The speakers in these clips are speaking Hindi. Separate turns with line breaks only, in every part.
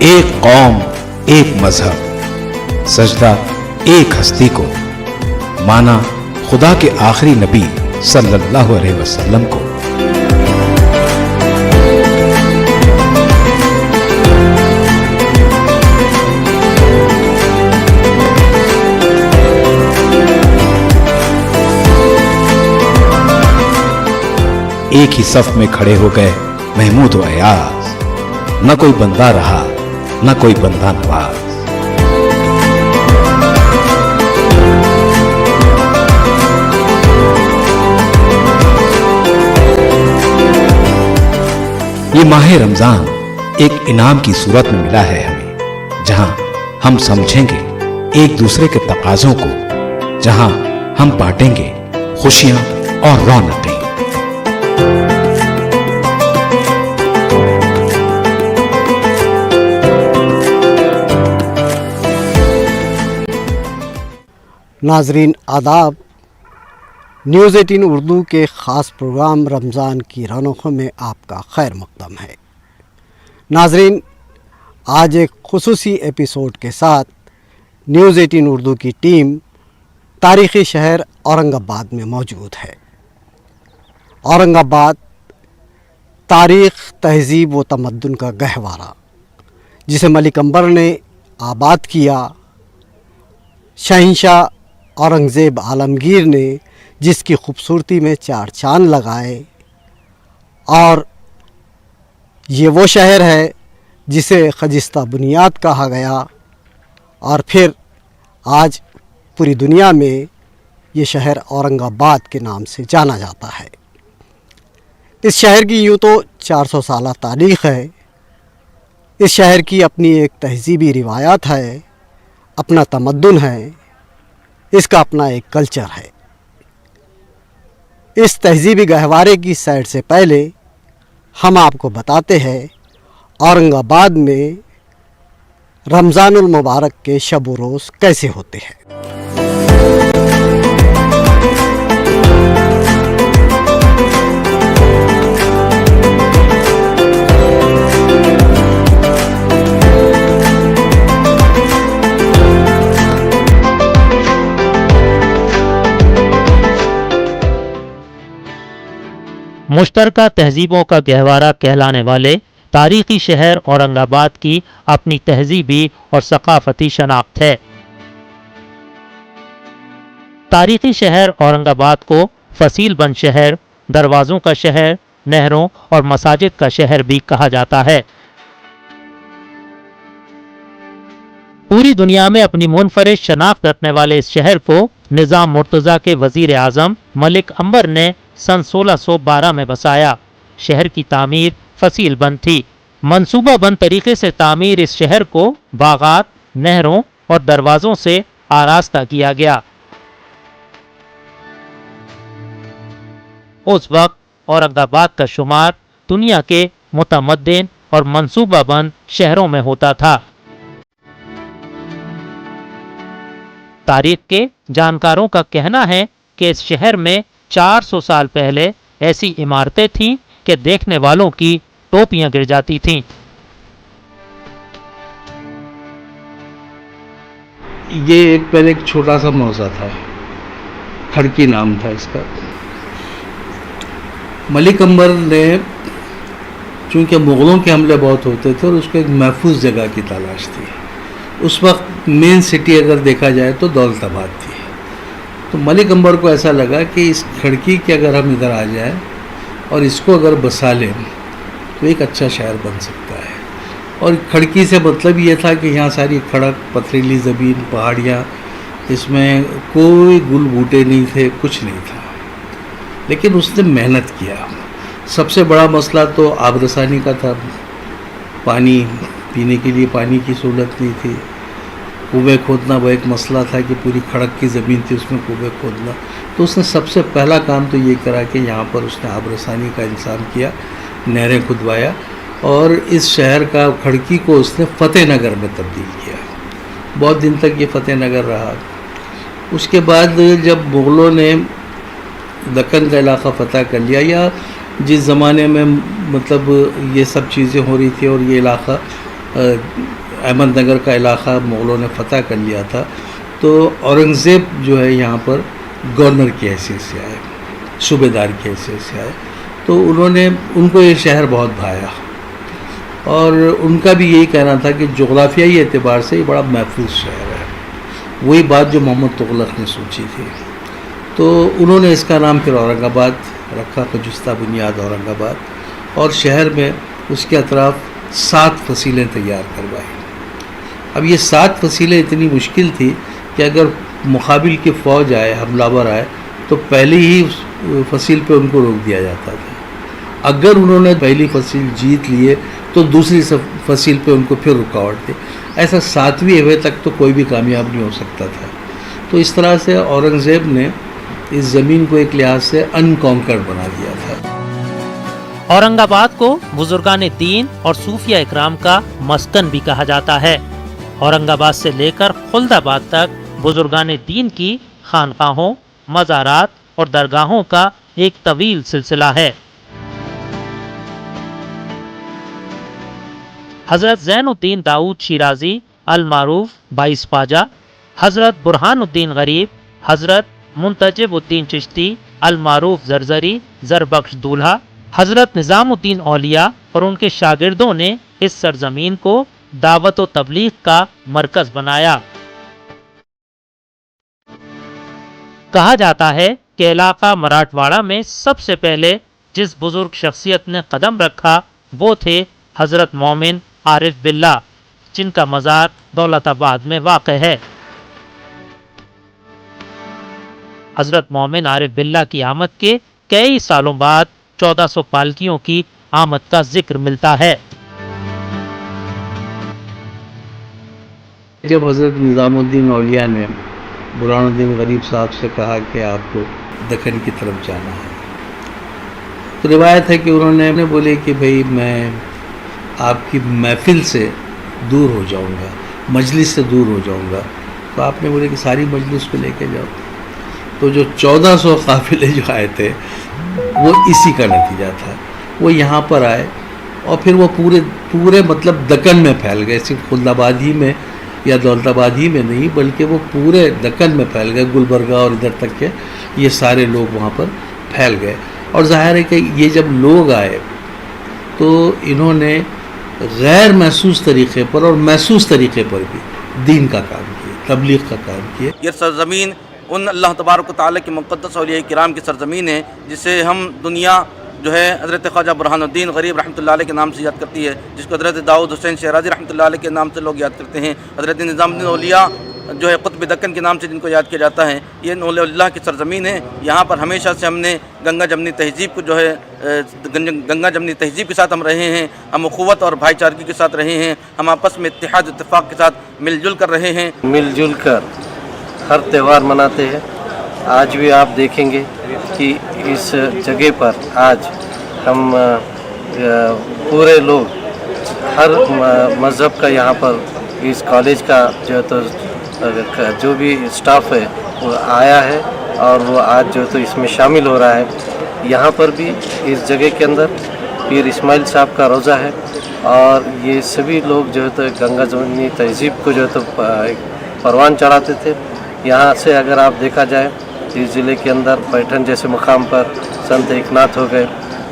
एक कौम, एक मजहब, सजदा एक हस्ती को, माना खुदा के आखिरी नबी सल्लल्लाहु अलैहि वसल्लम को। एक ही सफ में खड़े हो गए महमूद व अयाज, न कोई बंदा रहा न कोई बंदा नवाज। ये माह रमजान एक इनाम की सूरत में मिला है हमें, जहां हम समझेंगे एक दूसरे के तकाजों को, जहां हम बांटेंगे खुशियां और रौनकें।
नाजरीन आदाब, न्यूज़ 18 उर्दू के ख़ास प्रोग्राम रमज़ान की रौनकों में आपका खैर मक़दम है। नाजरीन, आज एक खुसूसी एपिसोड के साथ न्यूज़ 18 उर्दू की टीम तारीख़ी शहर औरंगाबाद में मौजूद है। औरंगाबाद तारीख़, तहज़ीब व तमद्दुन का गहवारा, जिसे मलिक अंबर ने आबाद किया, शहंशाह औरंगज़ेब आलमगीर ने जिसकी खूबसूरती में चार चांद लगाए, और ये वो शहर है जिसे खजिस्ता बुनियाद कहा गया, और फिर आज पूरी दुनिया में ये शहर औरंगाबाद के नाम से जाना जाता है। इस शहर की यूँ तो 400 साल तारीख़ है। इस शहर की अपनी एक तहज़ीबी रिवायात है, अपना तमद्दुन है, इसका अपना एक कल्चर है। इस तहज़ीबी गहवारे की सैर से पहले हम आपको बताते हैं औरंगाबाद में रमज़ानुल मुबारक के शब व रोज़ कैसे होते हैं।
मुश्तरका तहजीबों का गहवारा कहलाने वाले तारीख़ी शहर औरंगाबाद की अपनी तहजीबी और सकाफ़ती शनाख्त है। तारीख़ी शहर औरंगाबाद को फसीलबंद शहर, दरवाज़ों का शहर, नहरों और मसाजिद का शहर भी कहा जाता है। पूरी दुनिया में अपनी मुनफरिद शनाख्त रखने वाले इस शहर को निज़ाम मुर्तज़ा के वज़ीर आज़म मलिक अंबर ने सन 1612 में बसाया। शहर की तामीर फसील बंद थी। मंसूबा बंद तरीके से तामीर इस शहर को बागात, नहरों और दरवाज़ों से आरास्ता किया गया। उस वक्त औरंगाबाद का शुमार दुनिया के मुतमद्दिन और मंसूबा बंद शहरों में होता था। तारीख के जानकारों का कहना है कि इस शहर में 400 साल पहले ऐसी इमारतें थीं कि देखने वालों की टोपियां गिर जाती थीं।
ये पहले एक छोटा सा मौजा था, खड़की नाम था इसका। मलिक अंबर ने, चूँकि मुग़लों के हमले बहुत होते थे और उसको एक महफूज जगह की तलाश थी। उस वक्त मेन सिटी अगर देखा जाए तो दौलताबाद थी। तो मलिक अंबर को ऐसा लगा कि इस खड़की के अगर हम इधर आ जाएं और इसको अगर बसा लें तो एक अच्छा शहर बन सकता है। और खड़की से मतलब ये था कि यहाँ सारी खड़क, पथरीली ज़मीन, पहाड़ियाँ, इसमें कोई गुल बूटे नहीं थे, कुछ नहीं था। लेकिन उसने मेहनत किया। सबसे बड़ा मसला तो आबरसानी का था। पानी पीने के लिए पानी की सहूलत नहीं थी। कुएँ खोदना वो एक मसला था कि पूरी खड़क की ज़मीन थी, उसमें कुएँ खोदना। तो उसने सबसे पहला काम तो ये करा कि यहाँ पर उसने आबरसानी का इंतज़ाम किया, नहरें खुदवाया, और इस शहर का खड़की को उसने फ़तेहनगर में तब्दील किया। बहुत दिन तक ये फ़तेहनगर रहा। उसके बाद जब मुग़लों ने दक्कन का इलाक़ा फ़तह कर लिया, या जिस ज़माने में मतलब ये सब चीज़ें हो रही थी और ये इलाक़ा अहमदनगर का इलाका मुग़लों ने फ़तह कर लिया था, तो औरंगज़ेब जो है यहाँ पर गवर्नर की हैसियत से आए, सूबेदार की हैसियत से आए। तो उनको ये शहर बहुत भाया और उनका भी यही कहना था कि जोग्राफियाई एतबार से ये बड़ा महफूज शहर है। वही बात जो मोहम्मद तुगलक ने सोची थी। तो उन्होंने इसका नाम फिर औरंगाबाद रखा, खजुस्ता बुनियाद औरंगाबाद, और शहर में उसके अतराफ़ 7 फसीलें तैयार करवाई। अब ये 7 फसीलें इतनी मुश्किल थी कि अगर मुकाबिल की फ़ौज आए, हमलावर आए, तो पहली ही उस फसील पे उनको रोक दिया जाता था। अगर उन्होंने पहली फसील जीत लिए तो दूसरी फसील पे उनको फिर रुकावट थी। ऐसा 7वीं अवे तक तो कोई भी कामयाब नहीं हो सकता था। तो इस तरह से औरंगज़ेब ने इस ज़मीन को एक लिहाज से अनकॉन्कर्ड बना दिया था।
औरंगाबाद को बुजुर्गान दीन और सूफिया इकराम का मस्कन भी कहा जाता है। औरंगाबाद से लेकर खुल्दाबाद तक बुजुर्गान दीन की खानकाहों, मज़ारात और दरगाहों का एक तवील सिलसिला है। हजरत ज़ैनुद्दीन दाऊद शिराजी अल मारूफ बाईस ख्वाजा, हजरत बुरहानुद्दीन गरीब, हजरत मुंतजिबुद्दीन चिश्ती अल मारूफ जरजरी जरबख्श दूल्हा, हजरत निज़ामुद्दीन औलिया और उनके शागिर्दों ने इस सरजमीन को दावत व तबलीग का मरकज बनाया। कहा जाता है कि इलाका मराठवाड़ा में सबसे पहले जिस बुजुर्ग शख्सियत ने कदम रखा वो थे हजरत मोमिन आरिफ बिल्ला, जिनका मज़ार दौलताबाद में वाक़ है। हजरत मोमिन आरिफ बिल्ला की आमद के कई सालों बाद 1400 पालकियों की आमद का जिक्र मिलता है।
जब हज़रत निज़ामुद्दीन औलिया ने बुरहानुद्दीन गरीब साहब से कहा कि आपको दक्कन की तरफ जाना है, तो रिवायत है कि उन्होंने बोले कि भाई मैं आपकी महफिल से दूर हो जाऊंगा, मजलिस से दूर हो जाऊंगा। तो आपने बोले कि सारी मजलिस को लेके जाओ। तो जो 1400 काफिले जो आए थे वो इसी का नतीजा था। वो यहाँ पर आए और फिर वो पूरे मतलब दक्कन में फैल गए, सिर्फ खुल्दाबाद ही में या दौलताबाद ही में नहीं, बल्कि वो पूरे दक्कन में फैल गए, गुलबर्गा और इधर तक के ये सारे लोग वहाँ पर फैल गए। और ज़ाहिर है कि ये जब लोग आए तो इन्होंने गैर महसूस तरीक़े पर और महसूस तरीक़े पर भी दीन का काम किया, तबलीग का काम किया।
ये सरज़मीन उन अल्लाह तबारक व तआला की मुक़द्दस औलिया किराम की सरज़मीन है, जिसे हम दुनिया जो है हज़रत ख्वाजा बुरहानुद्दीन गरीब रहमतुल्लाह अलैह के नाम से याद करती है, जिसको हज़रत दाऊद हुसैन शराजी रहमतुल्लाह अलैह के नाम से लोग याद करते हैं। हज़रत निज़ामुद्दीन औलिया जो है कुतुब दक्कन के नाम से जिनको याद किया जाता है, ये औलिया की सरज़मीन है। यहाँ पर हमेशा से हमने गंगा जमनी तहज़ीब को जो है गंगा जमनी तहज़ीब के साथ हम रहे हैं, हम अख़ुवत और भाईचारगी के साथ रहे हैं, हम आपस में इत्तेहाद इत्तेफाक के साथ मिलजुल कर रहे हैं,
मिलजुल कर हर त्यौहार मनाते हैं। आज भी आप देखेंगे कि इस जगह पर आज हम पूरे लोग हर मज़हब का यहाँ पर इस कॉलेज का जो तो जो भी स्टाफ है वो आया है और वो आज जो तो इसमें शामिल हो रहा है। यहाँ पर भी इस जगह के अंदर पीर इस्माइल साहब का रोज़ा है और ये सभी लोग जो है तो गंगा जमुनी तहज़ीब को जो तो परवान चढ़ाते थे। यहाँ से अगर आप देखा जाए इस ज़िले के अंदर पैठन जैसे मुकाम पर संत एकनाथ हो गए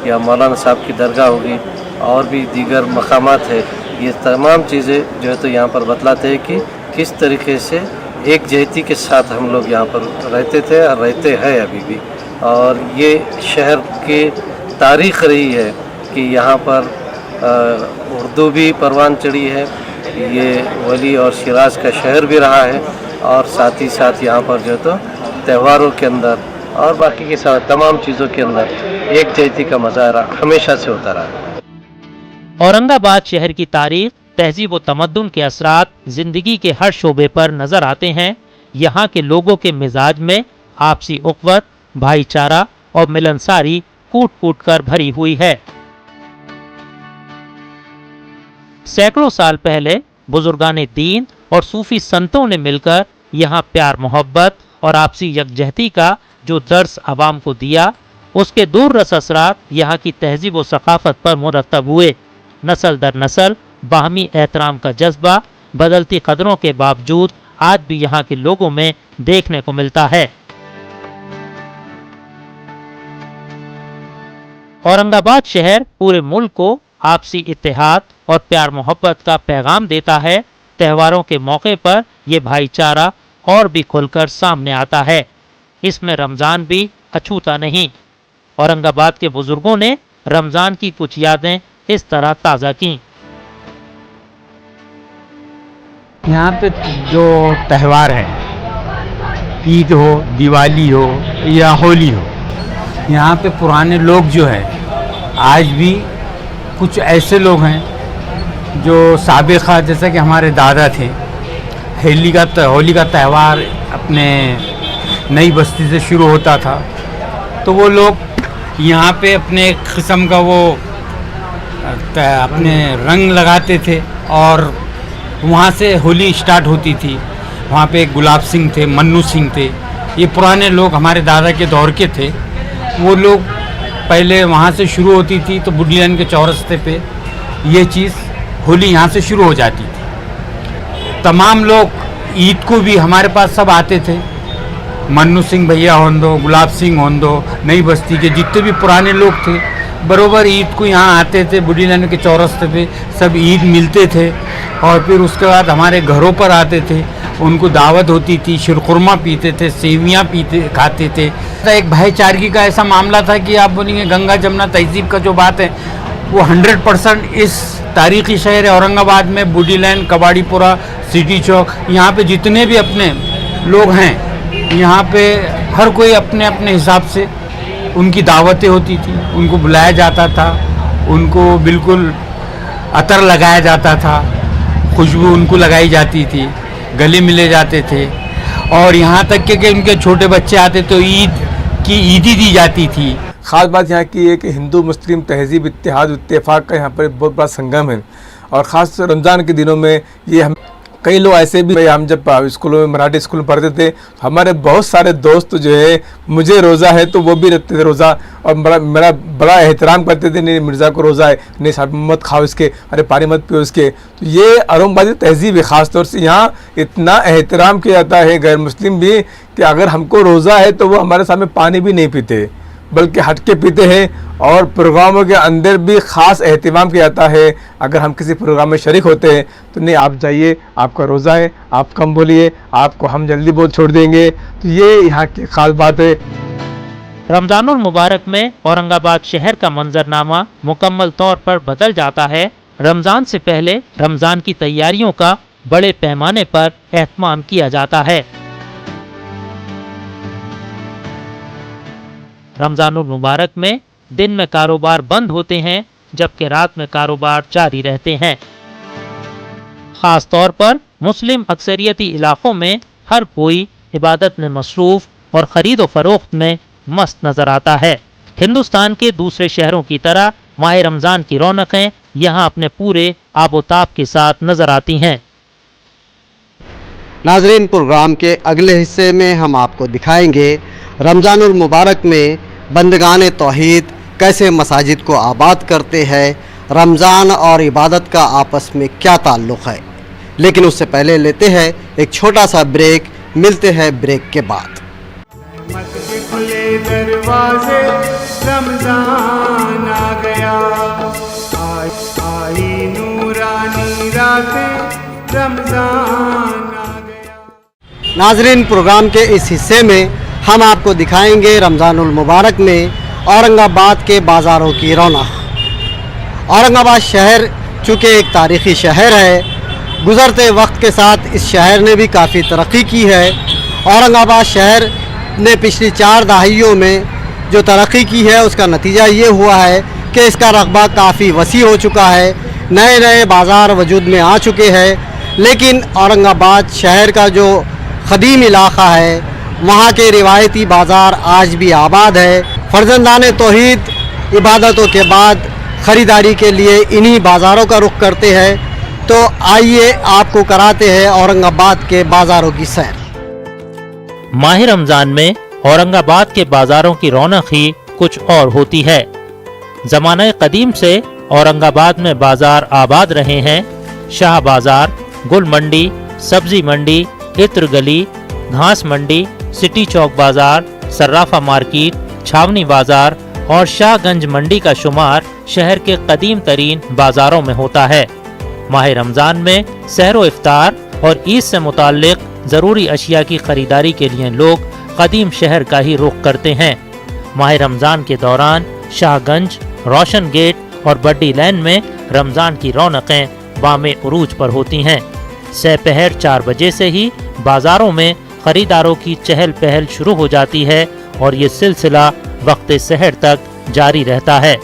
या मौलाना साहब की दरगाह होगी और भी दीगर मकामात है, ये तमाम चीज़ें जो है तो यहाँ पर बतलाते हैं कि किस तरीके से एक जहती के साथ हम लोग यहाँ पर रहते थे और रहते हैं अभी भी। और ये शहर की तारीख़ रही है कि यहाँ पर उर्दू भी परवान चढ़ी है, ये वली और शिराज का शहर भी रहा है और साथ ही साथ यहाँ पर जो तो त्योहारों के अंदर और बाकी के साथ तमाम चीज़ों के अंदर एक जहती का मज़ारा हमेशा से होता रहा है।
औरंगाबाद शहर की तारीख, तहजीब व तमद्दुन के असरात जिंदगी के हर शोबे पर नजर आते हैं। यहाँ के लोगों के मिजाज में आपसी उख़्वत, भाईचारा और मिलनसारी कूट कूट कर भरी हुई है। सैकड़ों साल पहले बुजुर्गान दीन और सूफी संतों ने मिलकर यहाँ प्यार मोहब्बत और आपसी यकजहती का जो दर्स आवाम को दिया, उसके दूर रस असरात यहाँ की तहजीब व सकाफत पर मुरतब हुए। नस्ल दर नस्ल बाहमी एहतराम का जज्बा बदलती कदरों के बावजूद आज भी यहाँ के लोगों में देखने को मिलता है। औरंगाबाद शहर पूरे मुल्क को आपसी इत्तेहाद और प्यार मोहब्बत का पैगाम देता है। त्योहारों के मौके पर यह भाईचारा और भी खुलकर सामने आता है। इसमें रमज़ान भी अछूता नहीं। औरंगाबाद के बुजुर्गों ने रमज़ान की कुछ यादें इस तरह ताज़ा की।
यहाँ पे जो त्यौहार है, ईद हो, दिवाली हो या होली हो, यहाँ पे पुराने लोग जो है आज भी कुछ ऐसे लोग हैं जो साबिक़ा, जैसे कि हमारे दादा थे, होली का त्यौहार अपने नई बस्ती से शुरू होता था, तो वो लोग यहाँ पे अपने एक किस्म का वो अपने रंग लगाते थे और वहाँ से होली स्टार्ट होती थी। वहाँ पे एक गुलाब सिंह थे, मन्नू सिंह थे, ये पुराने लोग हमारे दादा के दौर के थे। वो लोग पहले वहाँ से शुरू होती थी तो बुढ़ी लाइन के चौरस्ते पे ये चीज़ होली यहाँ से शुरू हो जाती थी। तमाम लोग ईद को भी हमारे पास सब आते थे, मन्नू सिंह भैया होंदो, गुलाब सिंह होंदो, नई बस्ती के जितने भी पुराने लोग थे बरोबर ईद को यहाँ आते थे। बुढ़ी लाइन के चौरस्ते पे सब ईद मिलते थे और फिर उसके बाद हमारे घरों पर आते थे, उनको दावत होती थी, शिरखुरमा पीते थे, सेवियाँ खाते थे। एक भाईचारगी का ऐसा मामला था कि आप बोलेंगे गंगा जमुना तहजीब का जो बात है वो 100% इस तारीख़ी शहर है औरंगाबाद में, बुढ़ी लाइन, कबाड़ीपुरा, सिटी चौक, यहाँ पे जितने भी अपने लोग हैं यहाँ पे हर कोई अपने अपने हिसाब से उनकी दावतें होती थी, उनको बुलाया जाता था, उनको बिल्कुल अतर लगाया जाता था, खुशबू उनको लगाई जाती थी, गले मिले जाते थे और यहाँ तक कि उनके छोटे बच्चे आते तो ईद की ईदी दी जाती थी।
ख़ास बात यहाँ की है कि हिंदू मुस्लिम तहजीब इत्तेहाद इत्तेफाक का यहाँ पर बहुत बड़ा संगम है और ख़ास रमज़ान के दिनों में ये हम कई लोग ऐसे भी, हम जब स्कूलों में मराठी स्कूल में पढ़ते थे हमारे बहुत सारे दोस्त जो है मुझे रोज़ा है तो वो भी रखते थे रोज़ा और मेरा बड़ा एहतराम करते थे, नहीं मिर्ज़ा को रोज़ा है, नहीं साहब मत खाओ इसके, अरे पानी मत पियो इसके। तो ये औरंगाबादी तहजीब है, ख़ास तौर से यहाँ इतना एहतराम किया जाता है गैर मुस्लिम भी कि अगर हमको रोज़ा है तो वो हमारे सामने पानी भी नहीं पीते बल्कि हट के पीते हैं और प्रोग्रामों के अंदर भी ख़ास एहतमाम किया जाता है। अगर हम किसी प्रोग्राम में शरीक होते हैं तो नहीं आप जाइए, आपका रोज़ा है, आप कम बोलिए, आपको हम जल्दी बोल छोड़ देंगे। तो ये यहाँ की ख़ास बात है।
रमज़ानुल मुबारक में औरंगाबाद शहर का मंजरनामा मुकम्मल तौर पर बदल जाता है। रमज़ान से पहले रमज़ान की तैयारियों का बड़े पैमाने पर एहतमाम किया जाता है। रमज़ानुल मुबारक में दिन में कारोबार बंद होते हैं जबकि रात में कारोबार जारी रहते हैं। ख़ास तौर पर मुस्लिम अक्सरियती इलाक़ों में हर कोई इबादत में मसरूफ़ और ख़रीद व फ़रोख्त में मस्त नज़र आता है। हिंदुस्तान के दूसरे शहरों की तरह माह रमज़ान की रौनकें यहाँ अपने पूरे आबोताब के साथ नज़र आती हैं।
नाज़रीन, प्रोग्राम के अगले हिस्से में हम आपको दिखाएंगे रमज़ानुल मुबारक में बंदगान तौहीद कैसे मसाजिद को आबाद करते हैं, रमज़ान और इबादत का आपस में क्या ताल्लुक़ है। लेकिन उससे पहले लेते हैं एक छोटा सा ब्रेक, मिलते हैं ब्रेक के बाद।
खुले दरवाजे रमज़ान आ गया, आई नूरानी रातें रमज़ान आ गया।
नाज़रीन, प्रोग्राम के इस हिस्से में हम आपको दिखाएंगे रमज़ानुल मुबारक में औरंगाबाद के बाज़ारों की रौनक। औरंगाबाद शहर चूँकि एक तारीख़ी शहर है, गुज़रते वक्त के साथ इस शहर ने भी काफ़ी तरक्की की है। औरंगाबाद शहर ने पिछली 4 दहाइयों में जो तरक्की की है उसका नतीजा ये हुआ है कि इसका रकबा काफ़ी वसी हो चुका है, नए नए बाज़ार वजूद में आ चुके हैं। लेकिन औरंगाबाद शहर का जो क़दीम इलाक़ा है वहाँ के रिवायती बाज़ार आज भी आबाद है। फ़र्ज़ंदान तौहीद इबादतों के बाद ख़रीदारी के लिए इन्हीं बाज़ारों का रुख करते हैं। तो आइए आपको कराते हैं औरंगाबाद के बाज़ारों की सैर।
माह रमज़ान में औरंगाबाद के बाज़ारों की रौनक ही कुछ और होती है। ज़माने क़दीम से औरंगाबाद में बाजार आबाद रहे हैं। शाह बाजार, गुल मंडी, सब्जी मंडी, इत्र गली, घास मंडी, सिटी चौक बाजार, सर्राफा मार्केट, छावनी बाजार और शाहगंज मंडी का शुमार शहर के कदीम तरीन बाजारों में होता है। माह रमजान में सहरो इफ्तार और ईद से मुताल्लिक जरूरी अशिया की खरीदारी के लिए लोग कदीम शहर का ही रुख करते हैं। माह रमजान के दौरान शाहगंज, रोशन गेट और बड्डी लैन में रमजान की रौनकें बामे उरूज पर होती हैं। सपहर 4 बजे से ही बाजारों में खरीदारों की चहल पहल शुरू हो जाती है और ये सिलसिला वक्त सहर तक जारी रहता है।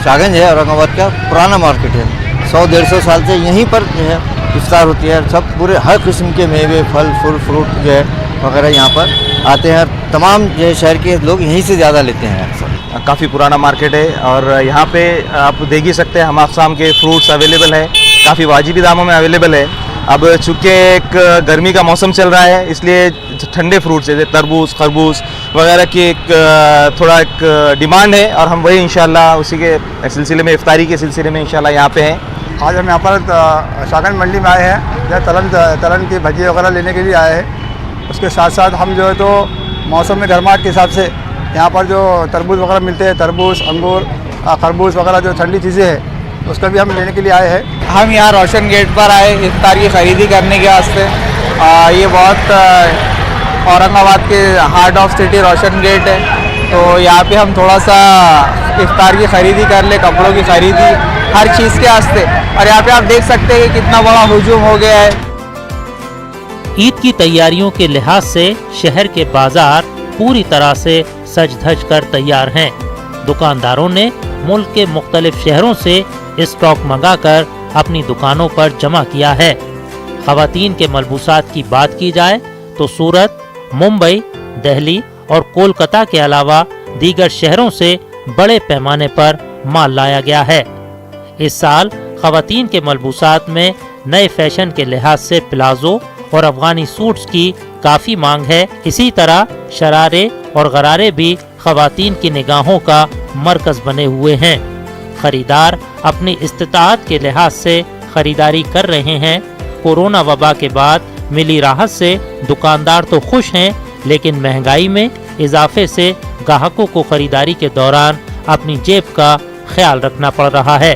शाहगंज है औरंगाबाद का पुराना मार्केट है। 100-150 साल से यहीं पर जो है इफ्तार होती है। सब पूरे हर किस्म के मेवे, फल, फूल, फ्रूट जो है वगैरह यहाँ पर आते हैं। तमाम जो है शहर के लोग यहीं से ज़्यादा लेते हैं अक्सर।
काफ़ी पुराना मार्केट है और यहाँ पे आप देख ही सकते हैं हम अक़साम के फ्रूट्स अवेलेबल है, काफ़ी वाजिबी दामों में अवेलेबल है। अब चूँकि एक गर्मी का मौसम चल रहा है इसलिए ठंडे फ्रूट्स जैसे तरबूज, खरबूज वगैरह की एक डिमांड है और हम वही इंशाल्लाह उसी के सिलसिले में, इफ्तारी के सिलसिले में इंशाल्लाह यहाँ पे हैं।
आज हम यहाँ पर शाहगंज मंडी में आए हैं, जहाँ तलन की भजी वगैरह लेने के लिए आए हैं। उसके साथ साथ हम जो है तो मौसम में गर्माहट के हिसाब से यहाँ पर जो तरबूज वगैरह मिलते हैं, तरबूज, अंगूर, खरबूज वगैरह जो ठंडी चीज़ें हैं उसका भी हम लेने के लिए आए हैं।
हम यहाँ रोशन गेट पर आए इफ्तार की ख़रीदी करने के वास्ते। ये बहुत औरंगाबाद के heart of city Roshan gate है, तो यहाँ पे हम थोड़ा सा इफ्तार की ख़रीदी कर ले, कपड़ों की ख़रीदी, हर चीज़ के वास्ते। और यहाँ पे आप देख सकते हैं कि कितना बड़ा हुजूम हो गया है।
ईद की तैयारियों के लिहाज से शहर के बाजार पूरी तरह से सज धज कर तैयार हैं। दुकानदारों ने मुल्क के मुख्तलिफ शहरों से स्टॉक मंगाकर अपनी दुकानों पर जमा किया है। ख़वातीन के मलबूसात की बात की जाए तो सूरत, मुंबई, दिल्ली और कोलकाता के अलावा दीगर शहरों से बड़े पैमाने पर माल लाया गया है। इस साल ख़वातीन के मलबूसात में नए फैशन के लिहाज से प्लाजो और अफगानी सूट्स की काफ़ी मांग है। इसी तरह शरारे और गरारे भी ख़वातीन की निगाहों का मरकज़ बने हुए हैं। खरीदार अपनी इस्तिताअत के लिहाज से खरीदारी कर रहे हैं। कोरोना वबा के बाद मिली राहत से दुकानदार तो खुश हैं, लेकिन महंगाई में इजाफे से ग्राहकों को खरीदारी के दौरान अपनी जेब का ख्याल रखना पड़ रहा है।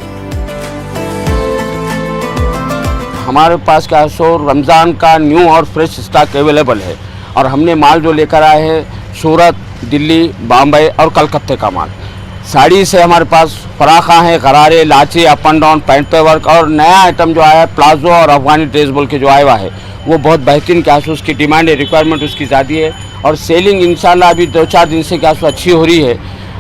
हमारे पास क्या सो रमज़ान का न्यू और फ्रेश स्टॉक अवेलेबल है और हमने माल जो लेकर आए हैं सूरत, दिल्ली, बम्बई और कलकत्ते का माल। साड़ी से हमारे पास फराखा है, गरारे, लाची, अप एंड डाउन, पैंट पे वर्क और नया आइटम जो आया है प्लाजो और अफगानी ड्रेस बोल के जो आया हुआ है वो बहुत बेहतरीन क्या सो उसकी डिमांड है, रिक्वायरमेंट उसकी ज़्यादा है और सेलिंग इंशाल्लाह अभी 2-4 दिन से क्या सो अच्छी हो रही है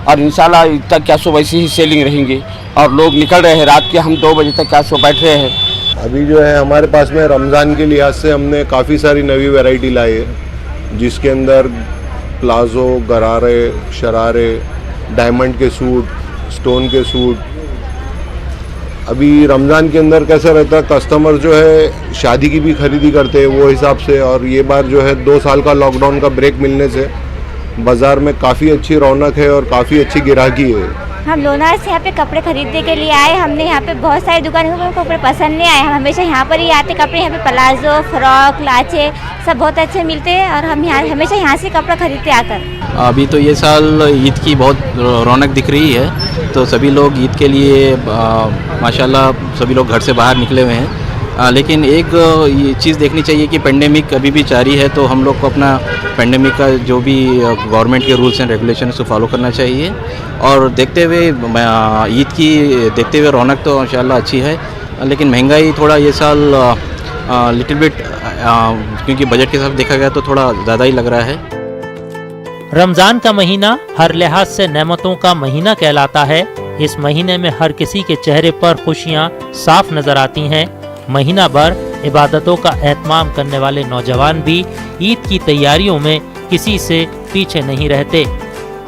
और इंशाल्लाह ईद तक क्या सो वैसी ही सेलिंग रहेंगी और लोग निकल रहे हैं। रात के हम 2 बजे तक क्या सो बैठ रहे हैं।
अभी जो है हमारे पास में रमज़ान के लिहाज से हमने काफ़ी सारी नई वैरायटी लाई है जिसके अंदर प्लाजो, गरारे, शरारे, डायमंड के सूट, स्टोन के सूट। अभी रमज़ान के अंदर कैसा रहता है कस्टमर जो है शादी की भी खरीदी करते हैं वो हिसाब से और ये बार जो है 2 साल का लॉकडाउन का ब्रेक मिलने से बाज़ार में काफ़ी अच्छी रौनक है और काफ़ी अच्छी गिराकी है।
हम लोनार से यहाँ पे कपड़े खरीदने के लिए आए। हमने यहाँ पे बहुत सारी दुकानों को कपड़े पसंद नहीं आए। हम हमेशा यहाँ पर ही आते कपड़े। यहाँ पे प्लाजो, फ्रॉक, लाचे सब बहुत अच्छे मिलते हैं और हम यहाँ हमेशा यहाँ से कपड़ा खरीदते आकर।
अभी तो ये साल ईद की बहुत रौनक दिख रही है, तो सभी लोग ईद के लिए माशाल्लाह सभी लोग घर से बाहर निकले हुए हैं। लेकिन एक ये चीज़ देखनी चाहिए कि पेंडेमिक अभी भी जारी है, तो हम लोग को अपना पेंडेमिक का जो भी गवर्नमेंट के रूल्स एंड रेगुलेशन उसको फॉलो करना चाहिए और देखते हुए ईद की देखते हुए रौनक तो इंशाल्लाह अच्छी है, लेकिन महंगाई थोड़ा ये साल लिटिल बिट क्योंकि बजट के हिसाब देखा गया तो थोड़ा ज़्यादा ही लग रहा है।
रमज़ान का महीना हर लिहाज से नेमतों का महीना कहलाता है। इस महीने में हर किसी के चेहरे पर खुशियाँ साफ नजर आती हैं। महीना भर इबादतों का एहतमाम करने वाले नौजवान भी ईद की तैयारियों में किसी से पीछे नहीं रहते।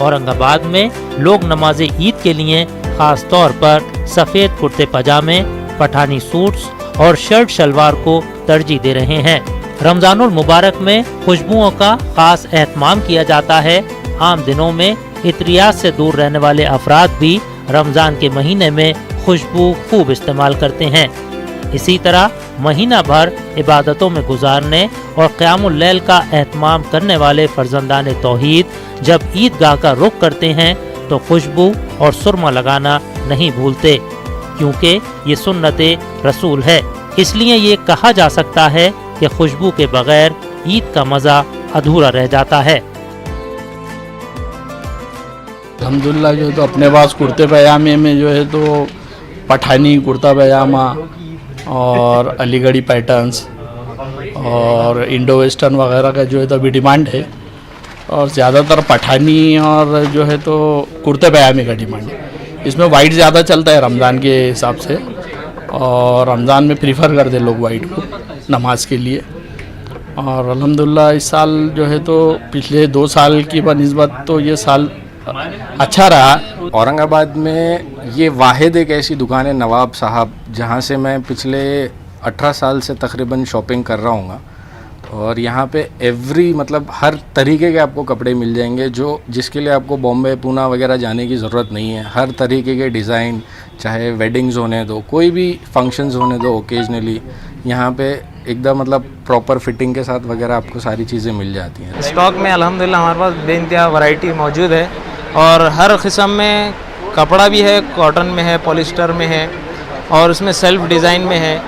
औरंगाबाद में लोग नमाज ईद के लिए खास तौर पर सफ़ेद कुर्ते पजामे, पठानी सूट्स और शर्ट शलवार को तरजीह दे रहे हैं। रमज़ानुल मुबारक में खुशबुओं का खास एहतमाम किया जाता है। आम दिनों में इत्रियात से दूर रहने वाले अफराद भी रमज़ान के महीने में खुशबू खूब इस्तेमाल करते हैं। इसी तरह महीना भर इबादतों में गुजारने और क़यामुल लैल का एहतमाम करने वाले फर्जंदान तौहीद जब ईदगाह का रुख करते हैं तो खुशबू और सुरमा लगाना नहीं भूलते, क्योंकि ये सुन्नते रसूल है। इसलिए ये कहा जा सकता है कि खुशबू के बगैर ईद का मज़ा अधूरा रह जाता है।
अल्हम्दुलिल्लाह जो है तो अपने पास कुर्ते पैजामे में जो है तो पठानी कुर्ता पैजामा और अलीगढ़ी पैटर्न्स और इंडो वेस्टर्न वगैरह का जो है तो अभी डिमांड है, और ज़्यादातर पठानी और जो है तो कुर्ते पैजामे का डिमांड है। इसमें वाइट ज़्यादा चलता है रमज़ान के हिसाब से, और रमज़ान में प्रीफर करते लोग वाइट को नमाज के लिए। और अल्हम्दुलिल्लाह इस साल जो है तो पिछले 2 साल की बनिस्बत तो ये साल अच्छा रहा।
औरंगाबाद में ये वाहिद एक ऐसी दुकान है नवाब साहब, जहाँ से मैं पिछले 18 साल से तकरीबन शॉपिंग कर रहा हूँ, और यहाँ पे मतलब हर तरीके के आपको कपड़े मिल जाएंगे, जो जिसके लिए आपको बॉम्बे पूना वगैरह जाने की ज़रूरत नहीं है। हर तरीके के डिज़ाइन, चाहे वेडिंग्स होने दो, कोई भी फंक्शंस होने दो ओकेजनली, यहाँ पे एकदम मतलब प्रॉपर फिटिंग के साथ वगैरह आपको सारी चीज़ें मिल जाती हैं।
स्टॉक में अल्हम्दुलिल्लाह हमारे पास बेइंतहा वैरायटी मौजूद है, और हर किस्म में कपड़ा भी है, कॉटन में है, पॉलिस्टर में है, और उसमें सेल्फ डिज़ाइन में है,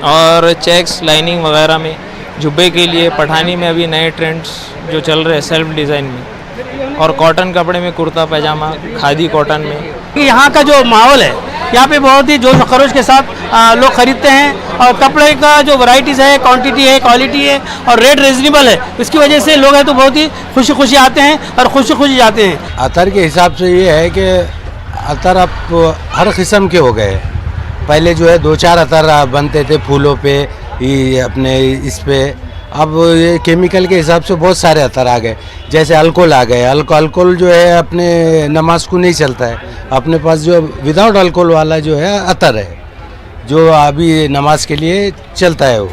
और चेक्स लाइनिंग वगैरह में। जुब्बे के लिए पठानी में अभी नए ट्रेंड्स जो चल रहे हैं सेल्फ डिज़ाइन में, और कॉटन कपड़े में कुर्ता पैजामा, खादी कॉटन में।
यहाँ का जो माहौल है, यहाँ पे बहुत ही जोश खरोश के साथ लोग खरीदते हैं, और कपड़े का जो वैरायटीज़ है, क्वांटिटी है, क्वालिटी है, और रेट रिजनेबल है। इसकी वजह से लोग हैं तो बहुत ही खुशी खुशी आते हैं और खुशी खुशी जाते हैं।
अतर के हिसाब से ये है कि अतर अब हर किस्म के हो गए। पहले जो है 2-4 अतर बनते थे फूलों पे, ये अपने इस पे, अब ये केमिकल के हिसाब से बहुत सारे अतर आ गए। जैसे अल्कोहल आ गए, अल्कोहल जो है अपने नमाज को नहीं चलता है। अपने पास जो विदाउट अल्कोहल वाला जो है अतर है, जो अभी नमाज के लिए चलता है वो।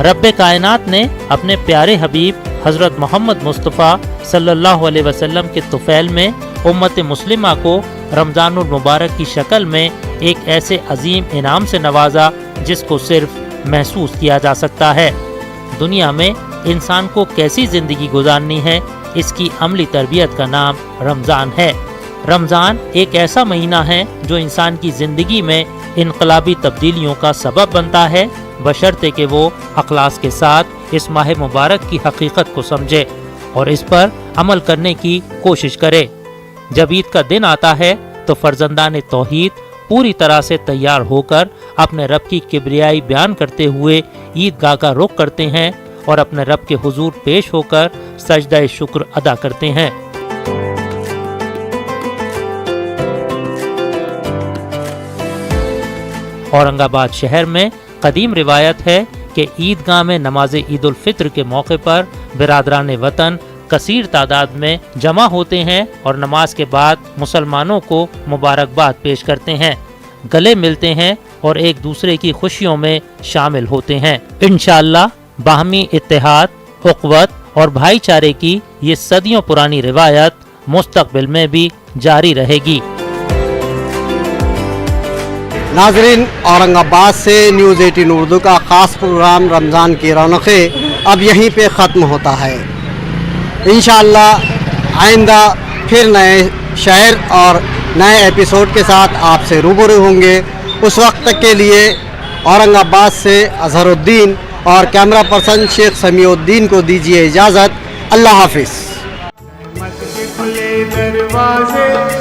रब्बे कायनात ने अपने प्यारे हबीब हज़रत मोहम्मद मुस्तफ़ा सल्लल्लाहु अलैहि वसल्लम के तुफ़ैल में उम्मत मुस्लिमा को रमज़ानुल मुबारक की शक्ल में एक ऐसे अजीम इनाम से नवाजा जिसको सिर्फ महसूस किया जा सकता है। दुनिया में इंसान को कैसी ज़िंदगी गुजारनी है, इसकी अमली तरबियत का नाम रमज़ान है। रमज़ान एक ऐसा महीना है जो इंसान की ज़िंदगी में इनकलाबी तब्दीलियों का सबब बनता है, बशर्ते कि वो अखलास के साथ इस माह मुबारक की हकीकत को समझे और इस पर अमल करने की कोशिश करे। जब ईद का दिन आता है तो फर्जंदान तौहीद पूरी तरह से तैयार होकर अपने रब की किब्रियाई बयान करते हुए ईदगाह का रुख करते हैं और अपने रब के हुजूर पेश होकर सजदा शुक्र अदा करते हैं। औरंगाबाद शहर में कदीम रिवायत है कि ईदगाह में नमाज ईद उल फित्र के मौके पर बिरादरान वतन कसीर तादाद में जमा होते हैं और नमाज के बाद मुसलमानों को मुबारकबाद पेश करते हैं, गले मिलते हैं और एक दूसरे की खुशियों में शामिल होते हैं। इंशाअल्लाह बाहमी इत्तेहाद, उख़्वत और भाईचारे की ये सदियों पुरानी रिवायत मुस्तक़बिल में भी जारी रहेगी।
नाज़रीन, औरंगाबाद से न्यूज़ 18 उर्दू का ख़ास प्रोग्राम रमज़ान की रौनक़ें अब यहीं पे ख़त्म होता है। इंशाअल्लाह आइंदा फिर नए शहर और नए एपिसोड के साथ आपसे रूबरू होंगे। उस वक्त तक के लिए औरंगाबाद से अज़हरुद्दीन और कैमरा पर्सन शेख समीउद्दीन को दीजिए इजाज़त। अल्लाह हाफिज़।
खुले दरवाजे